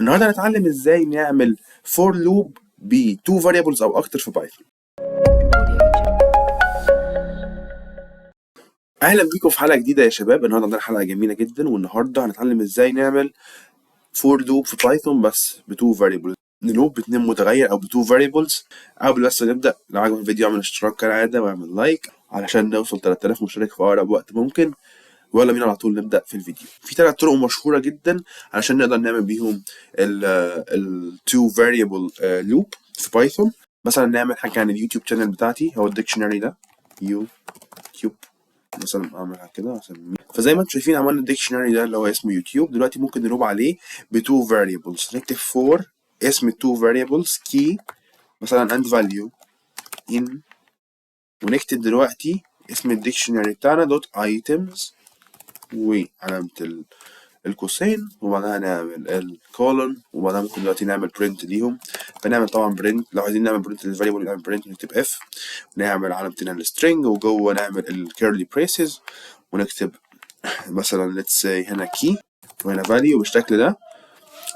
النهارده هنتعلم ازاي نعمل for loop ب 2 variables او اكتر في بايثون. اهلا بيكم في حلقه جديده يا شباب. النهارده عندنا حلقه جميله جدا، والنهارده هنتعلم ازاي نعمل for loop في بايثون بس ب 2 variables، نلوب ب2 متغير او ب 2 variables. قبل بس نبدا، لو عجبك الفيديو اعمل اشتراك كالعاده واعمل لايك علشان نوصل 3000 مشترك في اقرب وقت ممكن. ويلا بينا على طول نبدا في الفيديو. في 3 طرق مشهوره جدا علشان نقدر نعمل بيهم ال 2 variable loop في بايثون. مثلا نعمل حاجه عن اليوتيوب شانل بتاعتي، هو الديكشنري ده يوتيوب مثلا، اعملها كده اسميه. فزي ما انتم شايفين عملنا الديكشنري ده اللي هو اسمه يوتيوب. دلوقتي ممكن نلوب عليه ب 2 variables، نكتب for اسم ال 2 variables key مثلا and value in، ونكتب دلوقتي اسم الديكشنري بتاعنا دوت items وعلامة القوسين، وبعدها نعمل الكولون، وبعدها ممكن دلوقتي نعمل برنت ليهم. فنعمل طبعا برنت، لو عايزين نعمل برنت للفاريبل نعمل برنت ونكتب اف، نعمل علامتين السترنج، وجوه نعمل الكيرلي بريسز ونكتب مثلا let's say هنا key وهنا value بالشكل ده.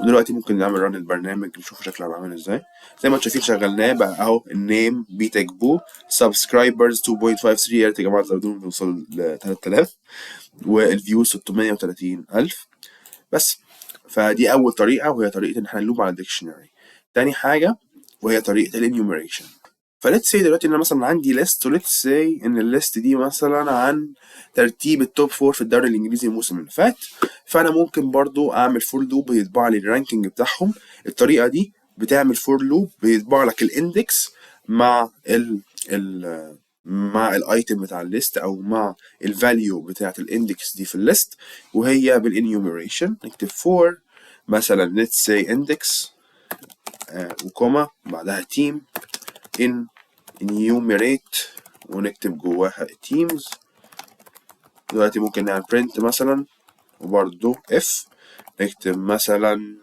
ودلوقتي ممكن نعمل ران البرنامج نشوف شكله هيبقى عامل ازاي. زي ما انتم شايفين شغلناه بقى اهو، النيم بيتك بو، سبسكرايبرز 2.53، يا ريت يا جماعه تزودوهم نوصل ل 3000، والفيوز 630,000 بس. فدي اول طريقه، وهي طريقه ان احنا نلوب على الديكشنري. تاني حاجه وهي طريقه الانيوميريشن. فليتس سي دلوقتي ان انا مثلا عندي ليست، وليتس سي ان الليست دي مثلا عن ترتيب التوب 4 في الدوري الانجليزي الموسم اللي فات. فانا ممكن برضو اعمل فور لوب بيطبع لي الرانكينج بتاعهم. الطريقه دي بتعمل فور لوب بيطبع لك الاندكس مع مع الايتم بتاع الليست، او مع الفاليو بتاعت الاندكس دي في الليست، وهي بالانيوميريشن. نكتب for مثلا let's say index وكوما بعدها team in enumerate، ونكتب جواها teams. دلوقتي ممكن نعمل print مثلا، وبرضو if نكتب مثلا،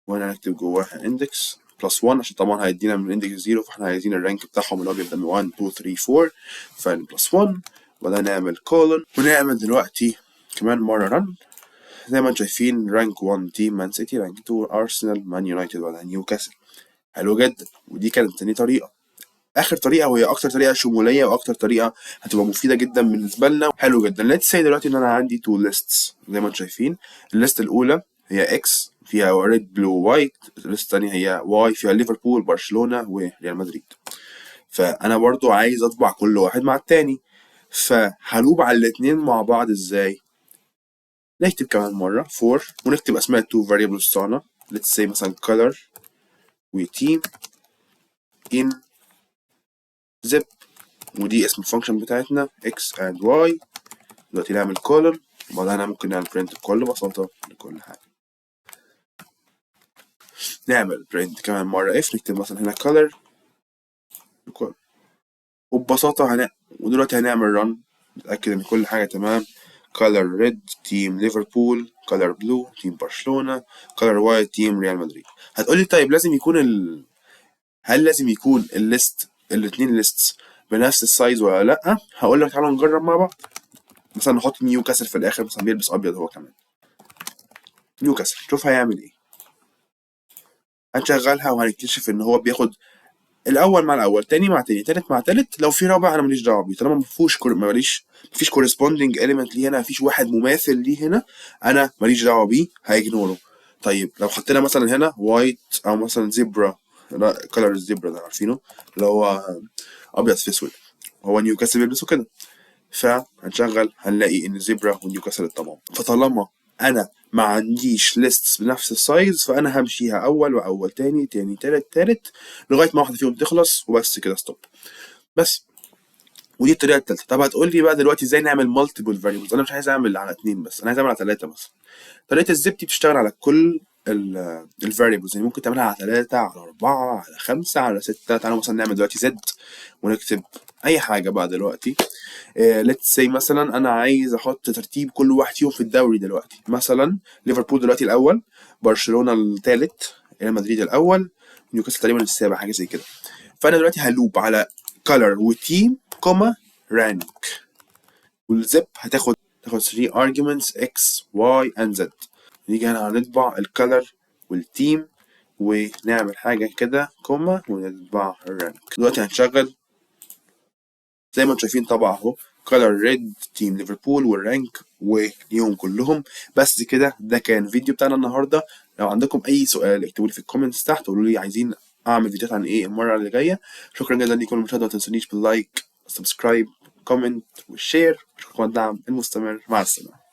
وهنا نكتب جواها index plus 1 عشان طبعا هيدينا من index 0، فاحنا عايزين الرانك بتاعهم اللي هو بيبدأ من 1 2 3 4، فن plus 1. وبعدها نعمل colon، ونعمل دلوقتي كمان مرة run. زي ما انتم شايفين رانك 1 تيم مان سيتي، رانك 2 ارسنال، مان يونايتد، وبعدها نيوكاسل. حلو جدا. ودي كانت تاني طريقة. اخر طريقه وهي اكتر طريقه شموليه واكتر طريقه هتبقى مفيده جدا بالنسبه لنا. حلو جدا. ليتس سي دلوقتي ان انا عندي تو ليستس زي ما انتم شايفين. الليست الاولى هي اكس فيها ريد بلو وايت، الليست الثانيه هي واي فيها ليفربول برشلونه وريال مدريد. فانا برضو عايز اطبع كل واحد مع التاني، فهلوب على الاثنين مع بعض ازاي؟ نكتب كمان مره for، ونكتب اسماء التو variables بتوعنا. ليتس سي مثلا color وتيم in zip، ودي اسم الفانكشن بتاعتنا x and y. دلوقتي نعمل colon، وبعدها ممكن نعمل print بكل بساطة لكل حاجة. نعمل print كمان مرة if، نكتب مثلا هنا color وببساطة ودلوقتي هنعمل run نتأكد إن كل حاجة تمام. color red تيم ليفربول، color blue تيم برشلونة، color white تيم ريال مدريد. هتقولي طيب لازم يكون هل لازم يكون الليست الاتنين lists بنفس السايز ولا لأ؟ هقول لك تعالوا نجرب مع بعض. مثلا نحط نيوكاسل في الاخر، مثلا بيلبس ابيض هو كمان. نيوكاسل شوف هيعمل ايه. هنشغلها وهنكتشف ان هو بياخد الاول مع الاول، تاني مع تاني، تالت مع تالت. لو في رابع انا ماليش دعوه بيه، طالما مفيش كورسبوندنج اليمنت ليه هنا، مفيش واحد مماثل ليه هنا، انا ماليش دعوه بيه، هيجنوره. طيب لو حطينا مثلا هنا وايت او مثلا زيبرا، كلر الزيبرا ده عارفينه اللي هو ابيض في اسود، هو نيوكاسل بيلبسه كده. فهنشغل هنلاقي ان زيبرا ونيوكاسل اتطبعوا. فطالما انا ما عنديش ليستس بنفس السايز، فانا همشيها اول واول، تاني تاني تالت تالت، لغايه ما واحده فيهم تخلص وبس كده ستوب. بس. ودي الطريقه الثالثه. طب هتقول لي بقى دلوقتي ازاي نعمل مالتيبل فاريبلز؟ انا مش عايز اعمل على 2 بس، انا عايز اعمل على 3 مثلا. طريقه الزب دي بتشتغل على كل الفاريبلز، يعني ممكن تعملها على 3 على 4 على 5 على 6. تعالوا مثلا نعمل دلوقتي زد ونكتب اي حاجه بقى دلوقتي. ليتس سي مثلا انا عايز احط ترتيب كل واحد فيهم في الدوري دلوقتي. مثلا ليفربول دلوقتي الاول، برشلونه الثالث، ريال مدريد الاول، نيوكاسل تقريبا السابع، حاجه زي كده. فانا دلوقتي هلوب على color وتيم كوما رانك، والزب تاخد 3 arguments x y and z. نيجي هنا هنطبع الكالر والتيم ونعمل حاجة كده كوما ونطبع الرانك. دلوقتي هنشغل زي ما انتم شايفين طبعا اهو كولر ريد تيم ليفربول والرانك وليهم كلهم. بس كده ده كان فيديو بتاعنا النهارده. لو عندكم اي سؤال اكتبوا لي في الكومنتس تحت وقولوا لي عايزين اعمل فيديوهات عن ايه المره اللي جايه. شكرا جدا لكم المشاهده، ما تنسونيش باللايك سبسكرايب كومنت والشير. شكرا على الدعم المستمر. مع السلامه.